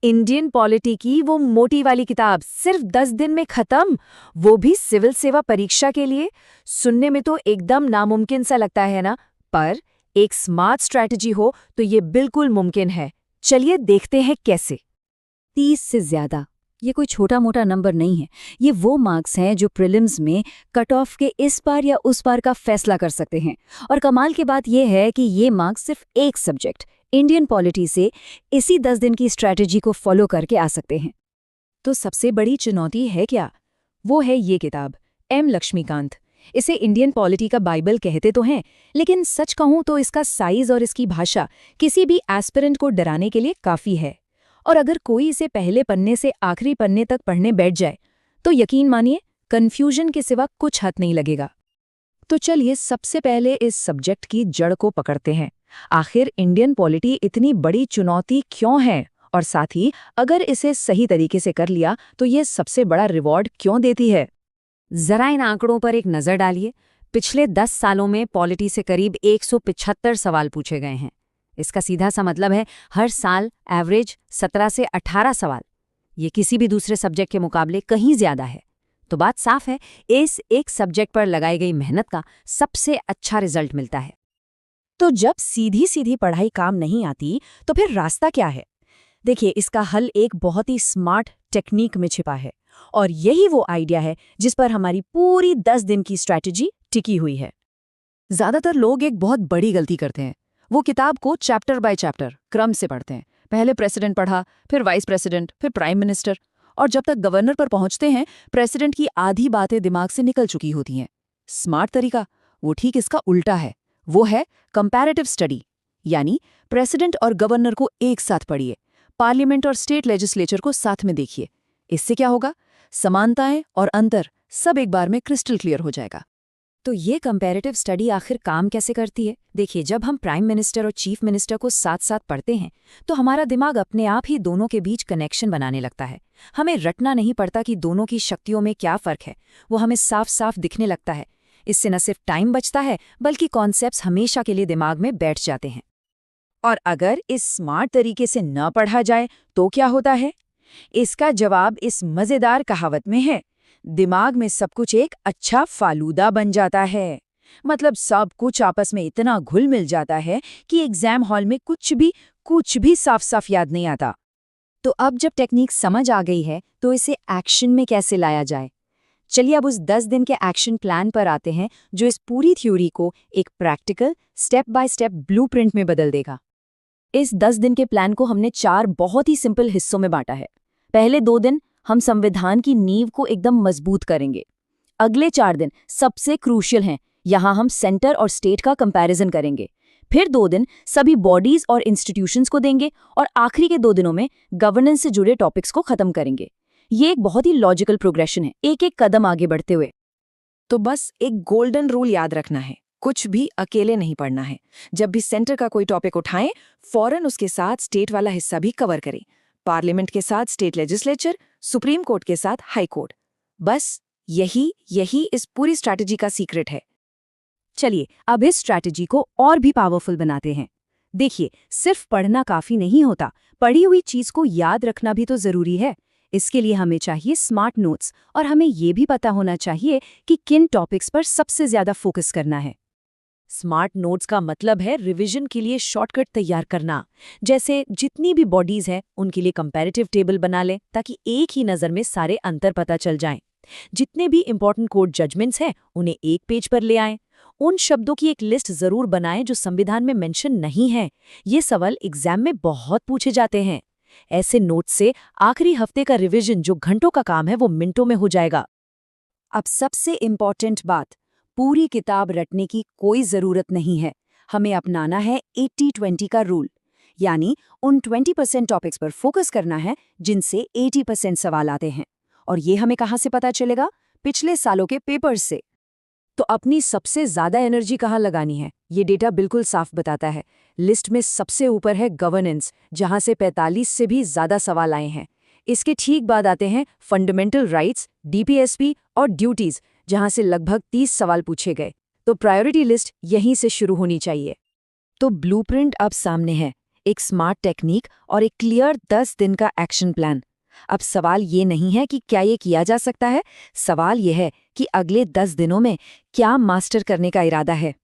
Indian polity की वो मोटी वाली किताब सिर्फ 10 दिन में खत्म, वो भी सिविल सेवा परीक्षा के लिए। सुनने में तो एकदम नामुमकिन सा लगता है ना, पर एक स्मार्ट स्ट्रैटेजी हो तो ये बिल्कुल मुमकिन है। चलिए देखते हैं कैसे। 30 से ज्यादा ये कोई छोटा मोटा नंबर नहीं है। ये वो मार्क्स हैं जो प्रीलिम्स में कट ऑफ के इस पार या उस पार का फैसला कर सकते हैं। और कमाल की बात यह है कि ये मार्क्स सिर्फ एक सब्जेक्ट इंडियन पॉलिटी से इसी 10 दिन की स्ट्रैटेजी को फॉलो करके आ सकते हैं। तो सबसे बड़ी चुनौती है क्या? वो है ये किताब, एम लक्ष्मीकांत। इसे इंडियन पॉलिटी का बाइबल कहते तो हैं, लेकिन सच कहूं तो इसका साइज और इसकी भाषा किसी भी एस्पिरेंट को डराने के लिए काफी है। और अगर कोई इसे पहले पन्ने से आखिरी पन्ने तक पढ़ने बैठ जाए तो यकीन मानिए कन्फ्यूजन के सिवा कुछ हाथ नहीं लगेगा। तो चलिए सबसे पहले इस सब्जेक्ट की जड़ को पकड़ते हैं। आखिर इंडियन पॉलिटी इतनी बड़ी चुनौती क्यों है, और साथ ही अगर इसे सही तरीके से कर लिया तो ये सबसे बड़ा रिवॉर्ड क्यों देती है। जरा इन आंकड़ों पर एक नजर डालिए। पिछले 10 सालों में पॉलिटी से करीब 175 सवाल पूछे गए हैं। इसका सीधा सा मतलब है हर साल एवरेज 17 से 18 सवाल। ये किसी भी दूसरे सब्जेक्ट के मुकाबले कहीं ज्यादा है। तो बात साफ है, इस एक सब्जेक्ट पर लगाई गई मेहनत का सबसे अच्छा रिजल्ट मिलता है। तो जब सीधी सीधी पढ़ाई काम नहीं आती तो फिर रास्ता क्या है? देखिए, इसका हल एक बहुत ही स्मार्ट टेक्निक में छिपा है, और यही वो आइडिया है जिस पर हमारी पूरी 10 दिन की स्ट्रैटेजी टिकी हुई है। ज्यादातर लोग एक बहुत बड़ी गलती करते हैं। वो किताब को चैप्टर बाय चैप्टर क्रम से पढ़ते हैं। पहले प्रेसिडेंट पढ़ा, फिर वाइस प्रेसिडेंट, फिर प्राइम मिनिस्टर, और जब तक गवर्नर पर पहुंचते हैं प्रेसिडेंट की आधी बातें दिमाग से निकल चुकी होती हैं। स्मार्ट तरीका वो ठीक इसका उल्टा है। वो है कंपैरेटिव स्टडी, यानी प्रेसिडेंट और गवर्नर को एक साथ पढ़िए, पार्लियामेंट और स्टेट लेजिस्लेचर को साथ में देखिए। इससे क्या होगा, समानताएं और अंतर सब एक बार में क्रिस्टल क्लियर हो जाएगा। तो ये कंपैरेटिव स्टडी आखिर काम कैसे करती है? देखिए, जब हम प्राइम मिनिस्टर और चीफ मिनिस्टर को साथ साथ पढ़ते हैं तो हमारा दिमाग अपने आप ही दोनों के बीच कनेक्शन बनाने लगता है। हमें रटना नहीं पड़ता कि दोनों की शक्तियों में क्या फर्क है, वो हमें साफ साफ दिखने लगता है। इससे न सिर्फ टाइम बचता है बल्कि कॉन्सेप्ट्स हमेशा के लिए दिमाग में बैठ जाते हैं। और अगर इस स्मार्ट तरीके से न पढ़ा जाए तो क्या होता है? इसका जवाब इस मजेदार कहावत में है, दिमाग में सब कुछ एक अच्छा फालूदा बन जाता है। मतलब सब कुछ आपस में इतना घुल मिल जाता है कि एग्जाम हॉल में कुछ भी साफ साफ याद नहीं आता। तो अब जब टेक्निक समझ आ गई है तो इसे एक्शन में कैसे लाया जाए? चलिए अब उस 10 दिन के एक्शन प्लान पर आते हैं जो इस पूरी थ्योरी को एक practical step by step blueprint में बदल देगा। इस 10 दिन के प्लान को हमने 4 बहुत ही सिंपल हिस्सों में बांटा है। पहले 2 दिन हम संविधान की नींव को एकदम मजबूत करेंगे। अगले 4 दिन सबसे क्रूशियल हैं, यहाँ हम सेंटर और स्टेट का कंपैरिजन करेंगे। फिर 2 दिन सभी बॉडीज और इंस्टीट्यूशंस को देंगे, और आखिरी के 2 दिनों में गवर्नेंस से जुड़े टॉपिक्स को खत्म करेंगे। ये एक बहुत ही लॉजिकल प्रोग्रेशन है, एक एक कदम आगे बढ़ते हुए। तो बस एक गोल्डन रूल याद रखना है, कुछ भी अकेले नहीं पढ़ना है। जब भी सेंटर का कोई टॉपिक उठाएं, फौरन उसके साथ स्टेट वाला हिस्सा भी कवर करें। पार्लियामेंट के साथ स्टेट लेजिस्लेचर, सुप्रीम कोर्ट के साथ हाई कोर्ट। बस यही इस पूरी स्ट्रैटेजी का सीक्रेट है। चलिए अब इस स्ट्रैटेजी को और भी पावरफुल बनाते हैं। देखिए, सिर्फ पढ़ना काफी नहीं होता, पढ़ी हुई चीज को याद रखना भी तो जरूरी है। इसके लिए हमें चाहिए स्मार्ट नोट्स, और हमें ये भी पता होना चाहिए कि किन टॉपिक्स पर सबसे ज्यादा फोकस करना है। स्मार्ट नोट्स का मतलब है रिवीजन के लिए शॉर्टकट तैयार करना। जैसे जितनी भी बॉडीज हैं उनके लिए कंपैरेटिव टेबल बना लें ताकि एक ही नज़र में सारे अंतर पता चल जाएं। जितने भी इंपॉर्टेंट कोर्ट जजमेंट्स हैं उन्हें एक पेज पर ले आएं। उन शब्दों की एक लिस्ट जरूर बनाएं जो संविधान में मेंशन नहीं है। ये सवाल एग्जाम में बहुत पूछे जाते हैं। ऐसे नोट्स से आखिरी हफ्ते का रिवीजन जो घंटों का काम है वो मिनटों में हो जाएगा। अब सबसे इम्पॉर्टेंट बात, पूरी किताब रटने की कोई जरूरत नहीं है। हमें अपनाना है 80-20 का रूल, यानी उन 20% टॉपिक्स पर फोकस करना है जिनसे 80% सवाल आते हैं। और ये हमें कहाँ से पता चलेगा? पिछले सालों के पेपर्स से। तो अपनी सबसे ज्यादा एनर्जी कहाँ लगानी है, ये डेटा बिल्कुल साफ बताता है। लिस्ट में सबसे ऊपर है गवर्नेंस, जहां से 45 से भी ज्यादा सवाल आए हैं। इसके ठीक बाद आते हैं फंडामेंटल राइट्स, डीपीएसपी और ड्यूटीज, जहां से लगभग 30 सवाल पूछे गए। तो प्रायोरिटी लिस्ट यहीं से शुरू होनी चाहिए। तो ब्लूप्रिंट अब सामने है, एक स्मार्ट टेक्निक और एक क्लियर 10 दिन का एक्शन प्लान। अब सवाल ये नहीं है कि क्या ये किया जा सकता है, सवाल ये है कि अगले 10 दिनों में क्या मास्टर करने का इरादा है।